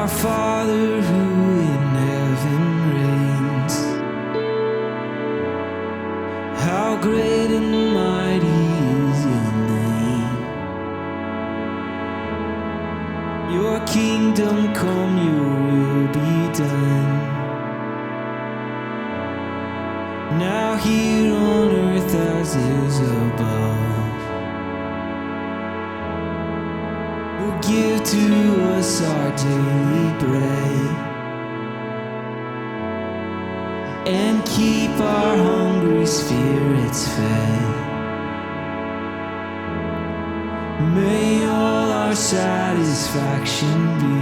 Our Father who in heaven reigns, how great and mighty is your name. Your kingdom come, your will be done, now here on earth as is above. Give to us our daily bread, and keep our hungry spirits fed. May all our satisfaction be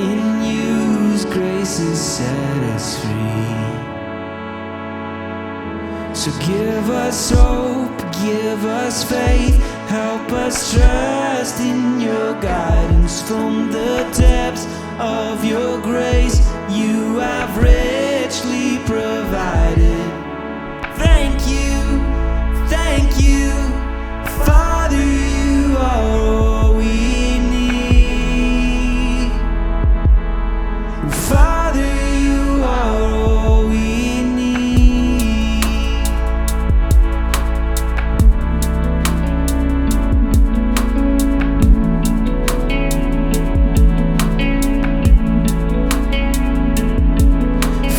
in you, whose grace has set us free. So give us hope, give us faith, help us trust in your guidance. From the depths of your grace, you have richly provided. Thank you, Father, you are all we need. Father, you are all we need.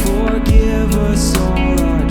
Forgive us all our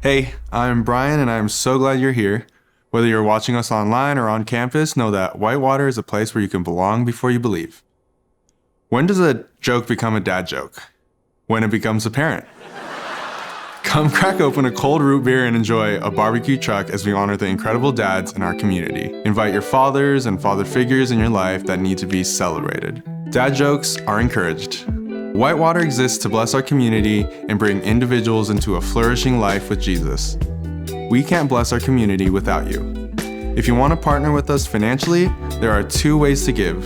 Hey, I'm Brian, and I'm so glad you're here. Whether you're watching us online or on campus, know that Whitewater is a place where you can belong before you believe. When does a joke become a dad joke? When it becomes apparent. Come crack open a cold root beer and enjoy a barbecue truck as we honor the incredible dads in our community. Invite your fathers and father figures in your life that need to be celebrated. Dad jokes are encouraged. Whitewater exists to bless our community and bring individuals into a flourishing life with Jesus. We can't bless our community without you. If you want to partner with us financially, there are 2 ways to give.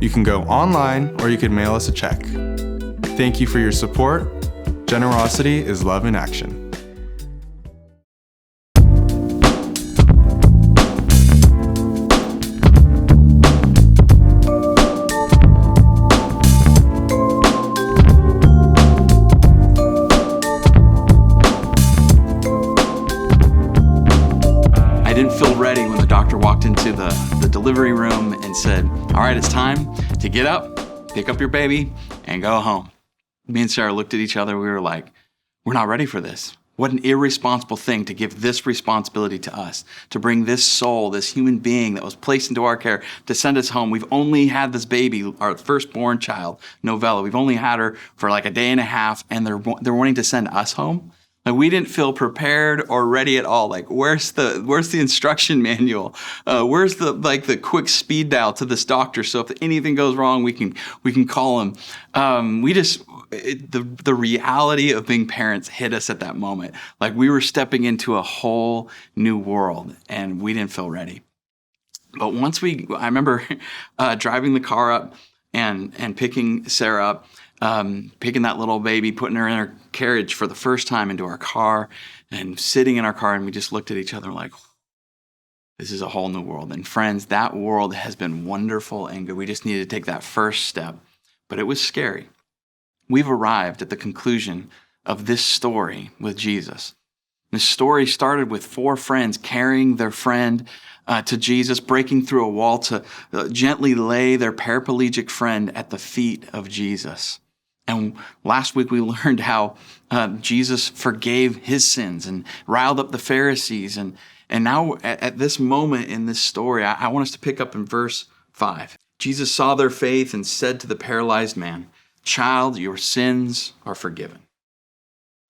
You can go online or you can mail us a check. Thank you for your support. Generosity is love in action. I didn't feel ready when the doctor walked into the delivery room and said, all right, it's time to get up, pick up your baby, and go home. Me and Sarah looked at each other. We were like, we're not ready for this. What an irresponsible thing to give this responsibility to us, to bring this soul, this human being that was placed into our care, to send us home. We've only had this baby, our firstborn child, Novella. We've only had her for like a day and a half, and they're wanting to send us home. Like, we didn't feel prepared or ready at all. Like, where's the instruction manual? Where's the quick speed dial to this doctor? So if anything goes wrong, we can call him. The reality of being parents hit us at that moment. Like, we were stepping into a whole new world, and we didn't feel ready. But I remember driving the car up and picking Sarah up. Picking that little baby, putting her in her carriage for the first time into our car, and sitting in our car, and we just looked at each other like, this is a whole new world. And friends, that world has been wonderful and good. We just needed to take that first step, but it was scary. We've arrived at the conclusion of this story with Jesus. This story started with 4 friends carrying their friend to Jesus, breaking through a wall to gently lay their paraplegic friend at the feet of Jesus. And last week we learned how Jesus forgave his sins and riled up the Pharisees. And now at this moment in this story, I want us to pick up in verse 5. Jesus saw their faith and said to the paralyzed man, "Child, your sins are forgiven."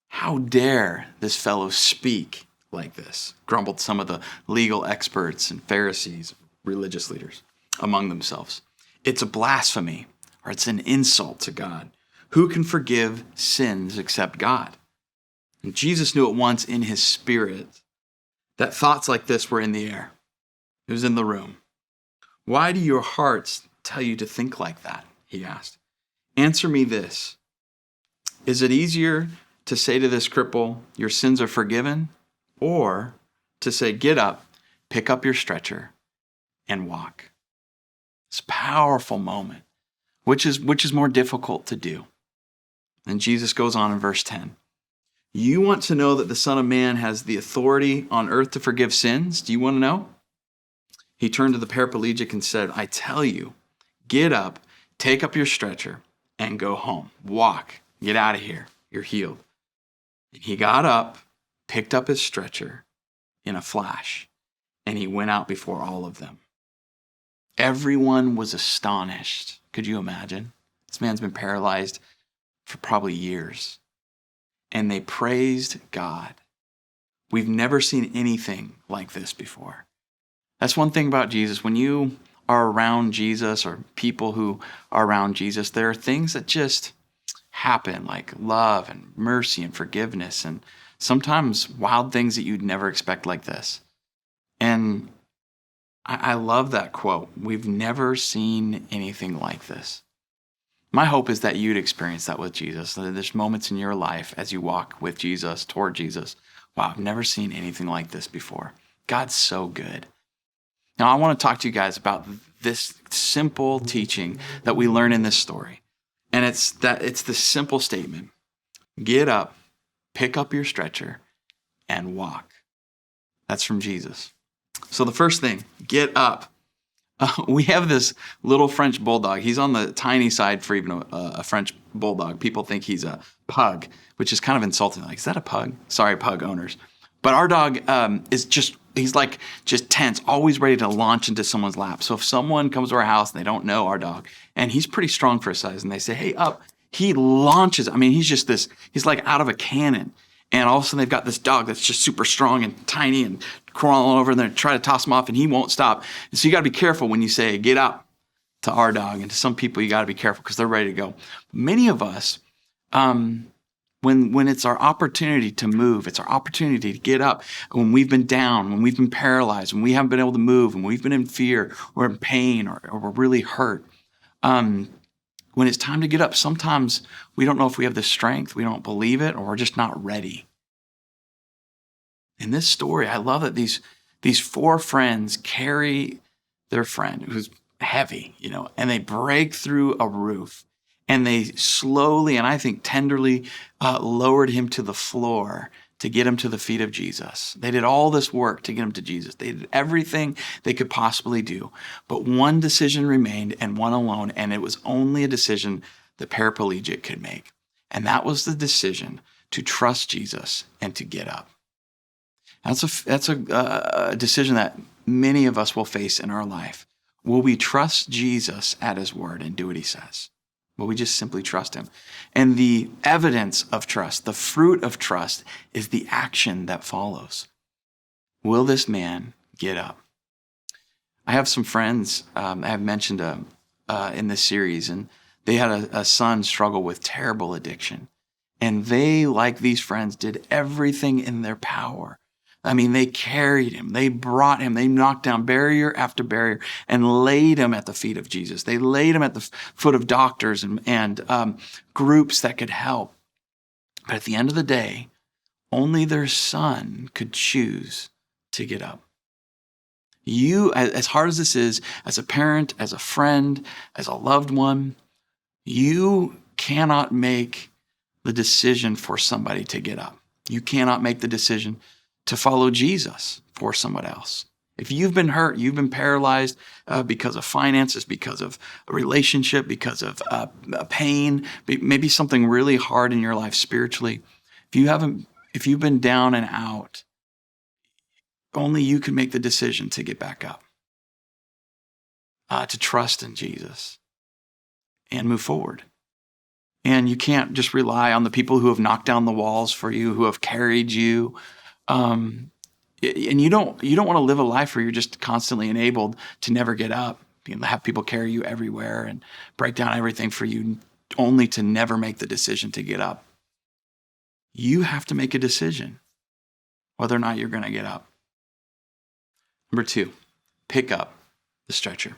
How dare this fellow speak like this? Grumbled some of the legal experts and Pharisees, religious leaders, among themselves. It's a blasphemy, or it's an insult to God. Who can forgive sins except God? And Jesus knew at once in his spirit that thoughts like this were in the air. It was in the room. Why do your hearts tell you to think like that? He asked. Answer me this. Is it easier to say to this cripple, your sins are forgiven, or to say, get up, pick up your stretcher, and walk? It's a powerful moment. Which is more difficult to do? And Jesus goes on in verse 10. You want to know that the Son of Man has the authority on earth to forgive sins? Do you want to know? He turned to the paraplegic and said, I tell you, get up, take up your stretcher, and go home. Walk. Get out of here. You're healed. And he got up, picked up his stretcher in a flash, and he went out before all of them. Everyone was astonished. Could you imagine? This man's been paralyzed for probably years. And they praised God. We've never seen anything like this before. That's one thing about Jesus. When you are around Jesus, or people who are around Jesus, there are things that just happen, like love and mercy and forgiveness, and sometimes wild things that you'd never expect like this. And I love that quote. We've never seen anything like this. My hope is that you'd experience that with Jesus. That there's moments in your life as you walk with Jesus, toward Jesus. Wow, I've never seen anything like this before. God's so good. Now, I want to talk to you guys about this simple teaching that we learn in this story. And it's the simple statement. Get up, pick up your stretcher, and walk. That's from Jesus. So the first thing, get up. We have this little French bulldog. He's on the tiny side for even a French bulldog. People think he's a pug, which is kind of insulting. Like, is that a pug? Sorry, pug owners. But our dog he's like just tense, always ready to launch into someone's lap. So if someone comes to our house and they don't know our dog, and he's pretty strong for his size, and they say, hey, up, he launches. I mean, he's like out of a cannon. And all of a sudden they've got this dog that's just super strong and tiny and crawling over, and they try to toss him off and he won't stop. And so you got to be careful when you say, get up to our dog. And to some people, you got to be careful because they're ready to go. Many of us, when it's our opportunity to move, it's our opportunity to get up. When we've been down, when we've been paralyzed, when we haven't been able to move, when we've been in fear or in pain or we're really hurt, when it's time to get up, sometimes we don't know if we have the strength, we don't believe it, or we're just not ready. In this story, I love that these four friends carry their friend who's heavy, and they break through a roof, and they slowly, and I think tenderly, lowered him to the floor to get him to the feet of Jesus. They did all this work to get him to Jesus. They did everything they could possibly do. But one decision remained, and one alone, and it was only a decision the paraplegic could make. And that was the decision to trust Jesus and to get up. That's a decision that many of us will face in our life. Will we trust Jesus at his word and do what he says? Will we just simply trust him? And the evidence of trust, the fruit of trust, is the action that follows. Will this man get up? I have some friends I have mentioned in this series, and they had a son struggle with terrible addiction. And they, like these friends, did everything in their power. I mean, they carried him, they brought him, they knocked down barrier after barrier and laid him at the feet of Jesus. They laid him at the foot of doctors and groups that could help. But at the end of the day, only their son could choose to get up. You, as hard as this is, as a parent, as a friend, as a loved one, you cannot make the decision for somebody to get up. You cannot make the decision to follow Jesus for someone else. If you've been hurt, you've been paralyzed because of finances, because of a relationship, because of pain, maybe something really hard in your life spiritually. If you've been down and out, only you can make the decision to get back up, to trust in Jesus and move forward. And you can't just rely on the people who have knocked down the walls for you, who have carried you. And you don't want to live a life where you're just constantly enabled to never get up. Have people carry you everywhere and break down everything for you, only to never make the decision to get up. You have to make a decision whether or not you're going to get up. Number 2, pick up the stretcher.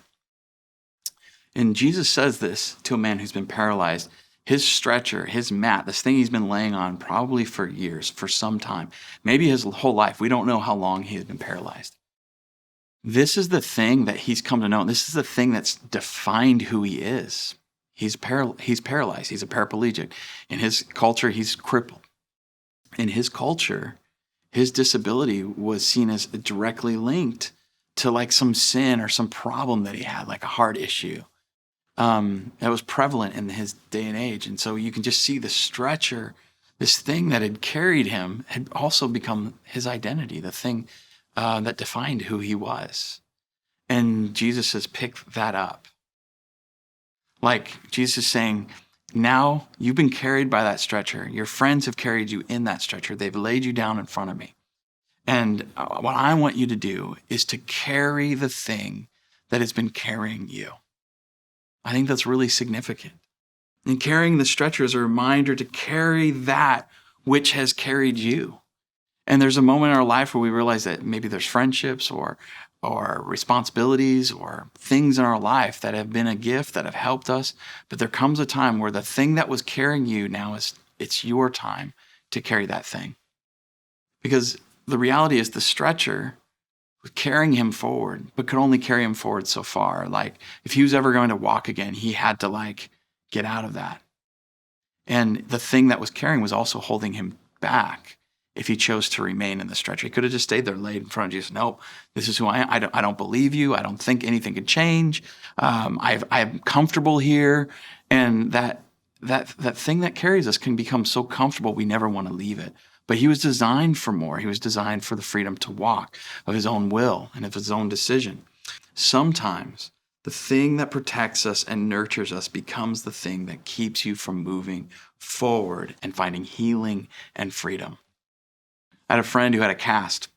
And Jesus says this to a man who's been paralyzed. His stretcher, his mat, this thing he's been laying on probably for years, for some time, maybe his whole life. We don't know how long he has been paralyzed. This is the thing that he's come to know. This is the thing that's defined who he is. He's paralyzed. He's a paraplegic. In his culture, he's crippled. In his culture, his disability was seen as directly linked to like some sin or some problem that he had, like a heart issue. That was prevalent in his day and age. And so you can just see the stretcher, this thing that had carried him, had also become his identity, the thing that defined who he was. And Jesus has picked that up. Like Jesus is saying, now you've been carried by that stretcher. Your friends have carried you in that stretcher. They've laid you down in front of me. And what I want you to do is to carry the thing that has been carrying you. I think that's really significant. And carrying the stretcher is a reminder to carry that which has carried you. And there's a moment in our life where we realize that maybe there's friendships or responsibilities or things in our life that have been a gift, that have helped us. But there comes a time where the thing that was carrying you now it's your time to carry that thing. Because the reality is the stretcher was carrying him forward, but could only carry him forward so far. Like if he was ever going to walk again, he had to get out of that. And the thing that was carrying was also holding him back if he chose to remain in the stretcher. He could have just stayed there laid in front of Jesus. No, this is who I am. I don't believe you. I don't think anything could change. I'm comfortable here. And that that thing that carries us can become so comfortable we never want to leave it. But he was designed for more. He was designed for the freedom to walk of his own will and of his own decision. Sometimes the thing that protects us and nurtures us becomes the thing that keeps you from moving forward and finding healing and freedom. I had a friend who had a cast,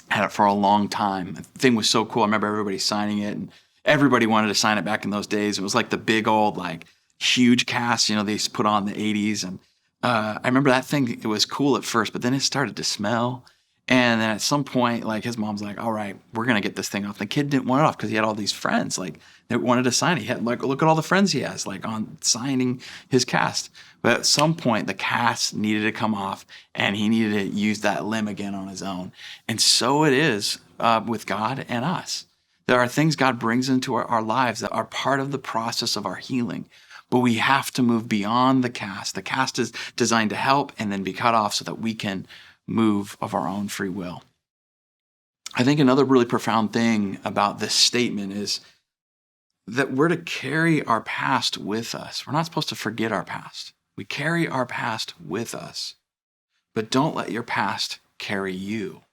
had it for a long time. The thing was so cool. I remember everybody signing it, and everybody wanted to sign it back in those days. It was like the big old, like, huge cast, they used to put on in the 80s. And I remember that thing, it was cool at first, but then it started to smell. And then at some point, like, his mom's like, all right, we're going to get this thing off. The kid didn't want it off because he had all these friends, like, that wanted to sign it. He had, like, look at all the friends he has, like, on signing his cast. But at some point, the cast needed to come off, and he needed to use that limb again on his own. And so it is with God and us. There are things God brings into our lives that are part of the process of our healing. But we have to move beyond the cast. The cast is designed to help and then be cut off so that we can move of our own free will. I think another really profound thing about this statement is that we're to carry our past with us. We're not supposed to forget our past. We carry our past with us. But don't let your past carry you.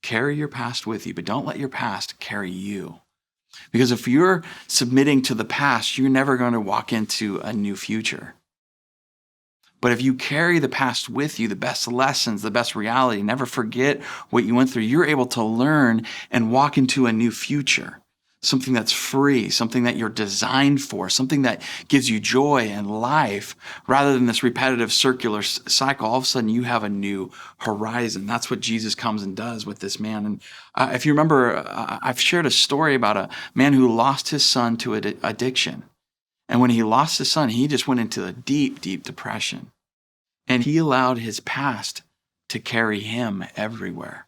Carry your past with you, but don't let your past carry you. Because if you're submitting to the past, you're never going to walk into a new future. But if you carry the past with you, the best lessons, the best reality, never forget what you went through, you're able to learn and walk into a new future. Something that's free, something that you're designed for, something that gives you joy and life, rather than this repetitive circular cycle. All of a sudden, you have a new horizon. That's what Jesus comes and does with this man. And if you remember, I've shared a story about a man who lost his son to addiction. And when he lost his son, he just went into a deep, deep depression. And he allowed his past to carry him everywhere.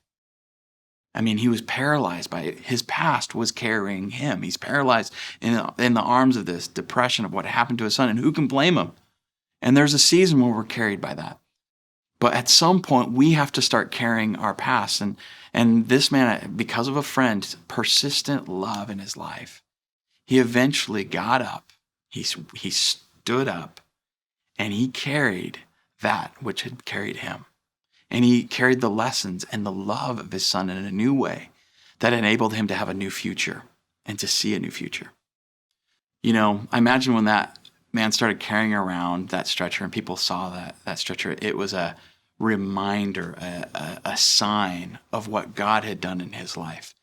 I mean, he was paralyzed by it. His past was carrying him. He's paralyzed in the arms of this depression of what happened to his son. And who can blame him? And there's a season where we're carried by that. But at some point, we have to start carrying our past. And this man, because of a friend's persistent love in his life, he eventually got up. He stood up, and he carried that which had carried him. And he carried the lessons and the love of his son in a new way that enabled him to have a new future and to see a new future. I imagine when that man started carrying around that stretcher and people saw that stretcher, it was a reminder, a sign of what God had done in his life.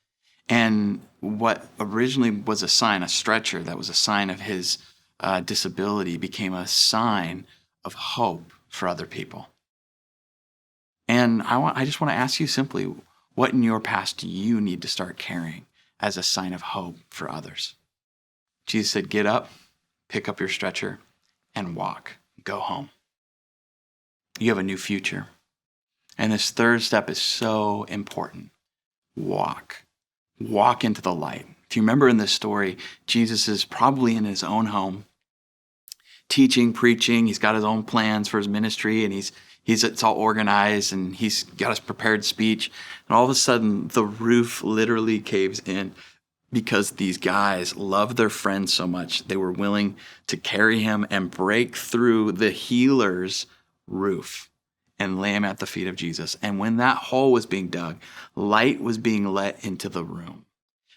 And what originally was a sign, a stretcher that was a sign of his disability, became a sign of hope for other people. And I just want to ask you simply, what in your past do you need to start carrying as a sign of hope for others? Jesus said, get up, pick up your stretcher, and walk. Go home. You have a new future. And this third step is so important. Walk. Walk into the light. If you remember in this story, Jesus is probably in his own home, teaching, preaching. He's got his own plans for his ministry, and it's all organized, and he's got his prepared speech. And all of a sudden, the roof literally caves in because these guys loved their friend so much, they were willing to carry him and break through the healer's roof and lay him at the feet of Jesus. And when that hole was being dug, light was being let into the room.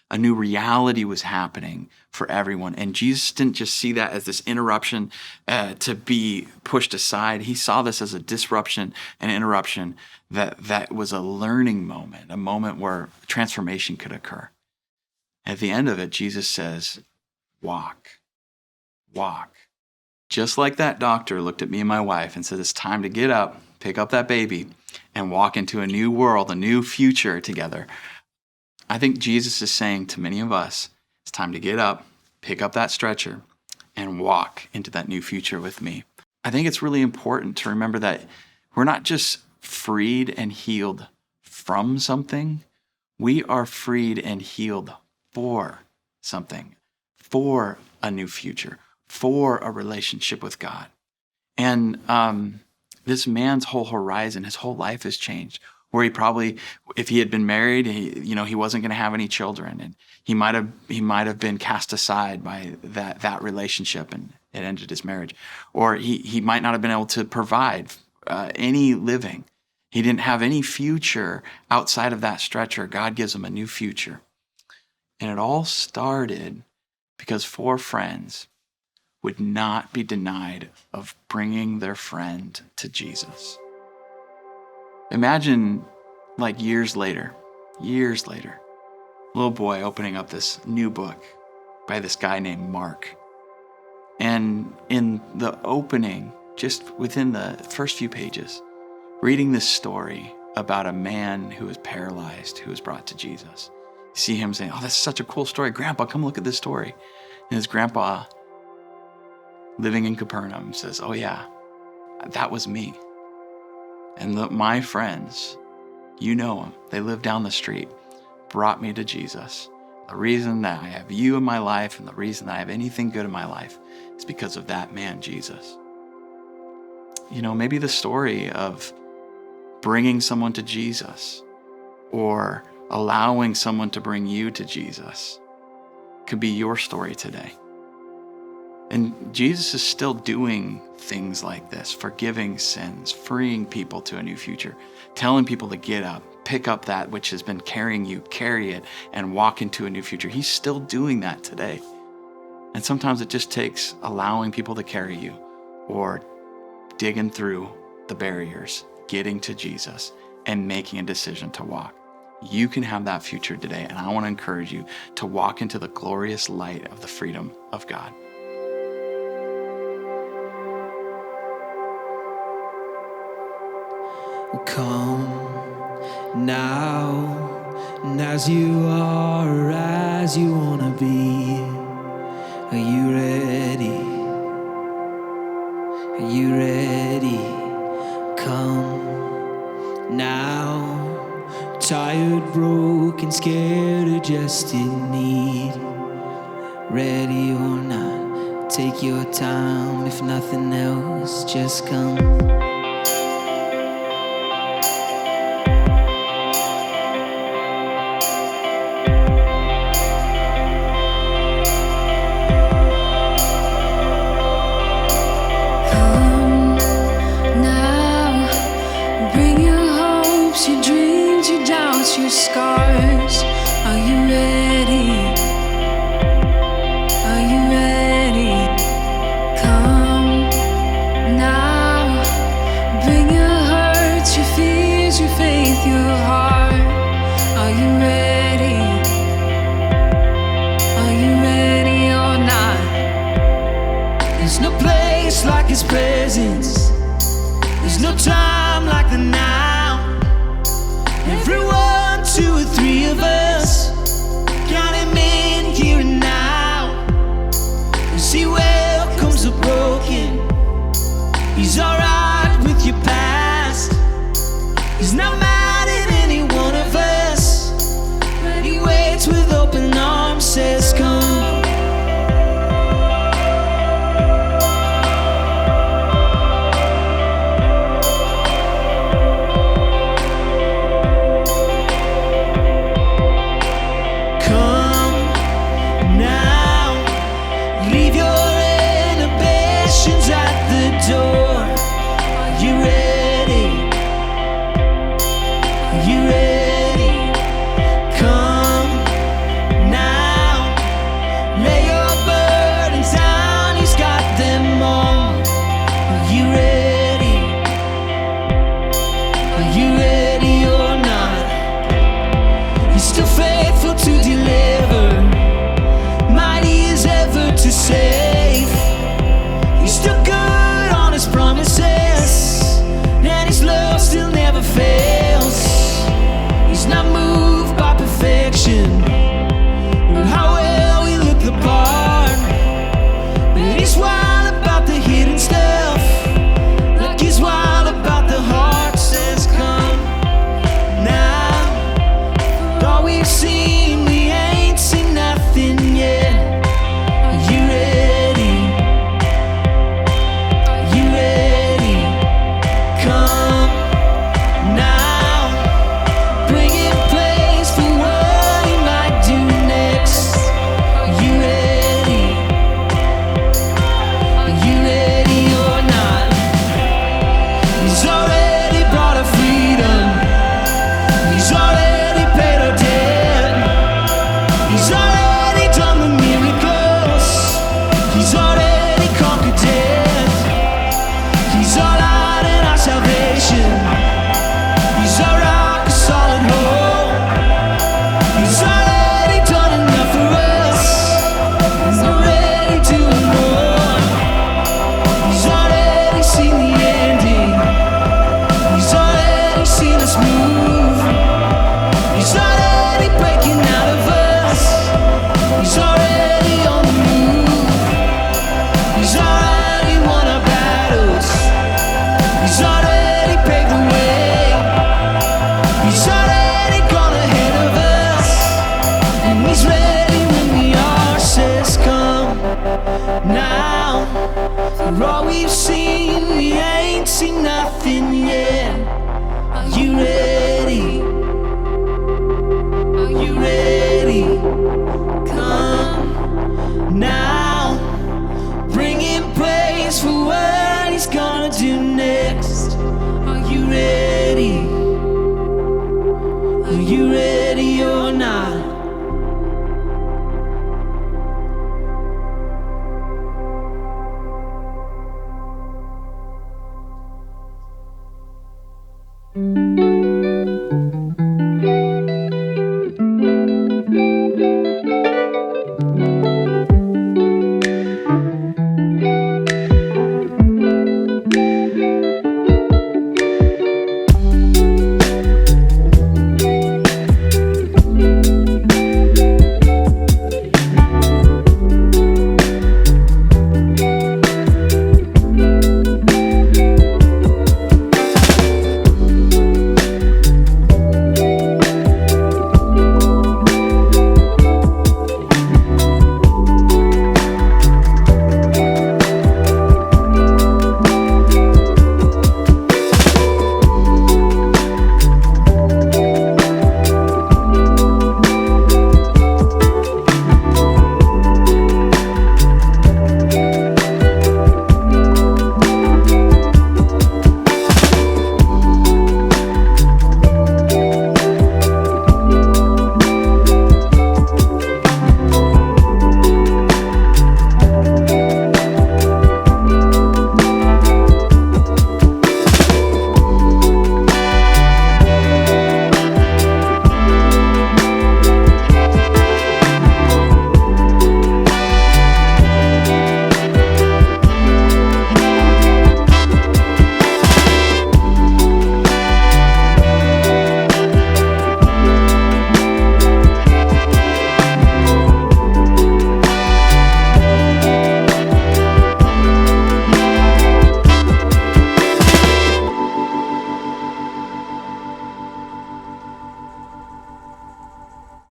A new reality was happening for everyone. And Jesus didn't just see that as this interruption to be pushed aside. He saw this as a disruption and interruption that was a learning moment, a moment where transformation could occur. At the end of it, Jesus says, walk, walk. Just like that doctor looked at me and my wife and said, it's time to get up, pick up that baby, and walk into a new world, a new future together. I think Jesus is saying to many of us, it's time to get up, pick up that stretcher, and walk into that new future with me. I think it's really important to remember that we're not just freed and healed from something, we are freed and healed for something, for a new future, for a relationship with God. And this man's whole horizon, his whole life has changed. where he probably, if he had been married, he wasn't going to have any children, and he might have been cast aside by that relationship, and it ended his marriage. Or he might not have been able to provide any living. He didn't have any future outside of that stretcher. God gives him a new future. And it all started because 4 friends would not be denied of bringing their friend to Jesus. Imagine, like years later, little boy opening up this new book by this guy named Mark. And in the opening, just within the first few pages, reading this story about a man who was paralyzed, who was brought to Jesus. You see him saying, "Oh, that's such a cool story. Grandpa, come look at this story." And his grandpa, living in Capernaum, says, "Oh yeah, that was me. And my friends, you know them, they live down the street, brought me to Jesus. The reason that I have you in my life and the reason that I have anything good in my life is because of that man, Jesus." Maybe the story of bringing someone to Jesus or allowing someone to bring you to Jesus could be your story today. And Jesus is still doing things like this, forgiving sins, freeing people to a new future, telling people to get up, pick up that which has been carrying you, carry it, and walk into a new future. He's still doing that today. And sometimes it just takes allowing people to carry you, or digging through the barriers, getting to Jesus, and making a decision to walk. You can have that future today, and I want to encourage you to walk into the glorious light of the freedom of God. Come now, and as you are, or as you want to be. Are you ready? Are you ready? Come now, tired, broken, scared, or just in need. Ready or not, take your time. If nothing else, just come. Your scars. Are you ready? Are you ready? Come now. Bring your hurts, your fears, your faith, your heart. Are you ready? Are you ready or not? There's no place like His presence. There's no time like the now. Everyone, 2 or 3 of us, got Him in here and now. As He welcomes the broken, He's alright with your past. He's not mad at any one of us, but He waits with open arms, says come. He's wild about the heart, says come. move. He's already breaking out of us. He's already on the move. He's already won our battles. He's already paved the way. He's already gone ahead of us. And he's ready when the hour says come. Now, for all we've seen, we ain't seen nothing yet. Are you ready? Are you ready? Come now, bring him praise for what he's gonna do next. Are you ready? Are you ready or not?